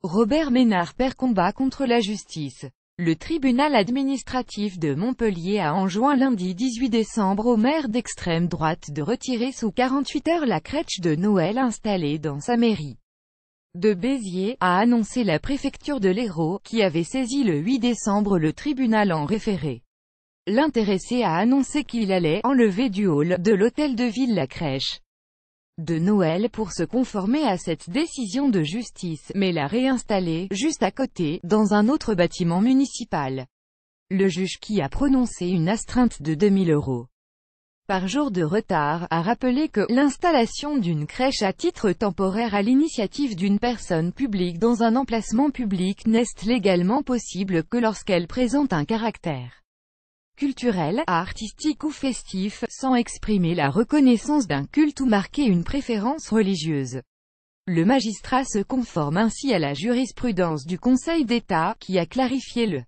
Robert Ménard perd combat contre la justice. Le tribunal administratif de Montpellier a enjoint lundi 18 décembre au maire d'extrême droite de retirer sous 48 heures la crèche de Noël installée dans sa mairie de Béziers, a annoncé la préfecture de l'Hérault, qui avait saisi le 8 décembre le tribunal en référé. L'intéressé a annoncé qu'il allait enlever du hall de l'hôtel de ville la crèche de Noël pour se conformer à cette décision de justice, mais la réinstaller, juste à côté, dans un autre bâtiment municipal. Le juge, qui a prononcé une astreinte de 2 000 € par jour de retard, a rappelé que l'installation d'une crèche à titre temporaire à l'initiative d'une personne publique dans un emplacement public n'est légalement possible que lorsqu'elle présente un caractère culturel, artistique ou festif, sans exprimer la reconnaissance d'un culte ou marquer une préférence religieuse. Le magistrat se conforme ainsi à la jurisprudence du Conseil d'État, qui a clarifié le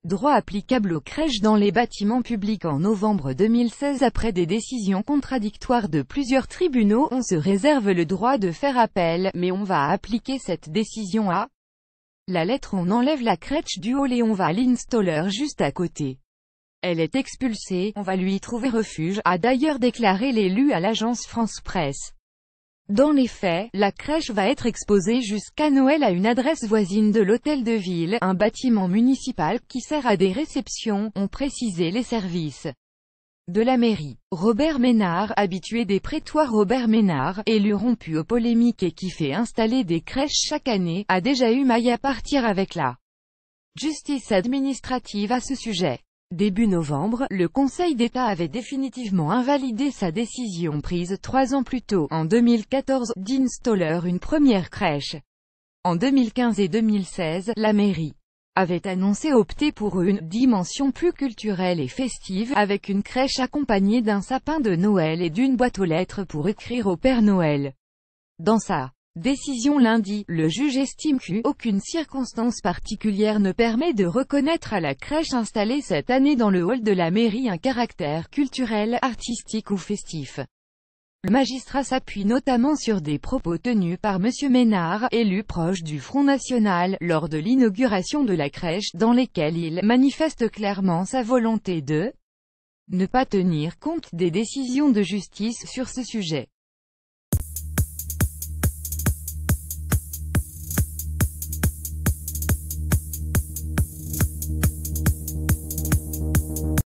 droit applicable aux crèches dans les bâtiments publics en novembre 2016 après des décisions contradictoires de plusieurs tribunaux. On se réserve le droit de faire appel, mais on va appliquer cette décision à la lettre. On enlève la crèche du hall et on va à l'installer juste à côté. Elle est expulsée, on va lui trouver refuge, a d'ailleurs déclaré l'élu à l'agence France Presse. Dans les faits, la crèche va être exposée jusqu'à Noël à une adresse voisine de l'hôtel de ville, un bâtiment municipal qui sert à des réceptions, ont précisé les services de la mairie. Robert Ménard, habitué des prétoires. Robert Ménard, élu rompu aux polémiques et qui fait installer des crèches chaque année, a déjà eu maille à partir avec la justice administrative à ce sujet. Début novembre, le Conseil d'État avait définitivement invalidé sa décision prise 3 ans plus tôt, en 2014, d'installer une première crèche. En 2015 et 2016, la mairie avait annoncé opter pour une dimension plus culturelle et festive, avec une crèche accompagnée d'un sapin de Noël et d'une boîte aux lettres pour écrire au Père Noël. Dans sa décision lundi, le juge estime qu'aucune circonstance particulière ne permet de reconnaître à la crèche installée cette année dans le hall de la mairie un caractère culturel, artistique ou festif. Le magistrat s'appuie notamment sur des propos tenus par M. Ménard, élu proche du Front National, lors de l'inauguration de la crèche, dans lesquels il manifeste clairement sa volonté de ne pas tenir compte des décisions de justice sur ce sujet.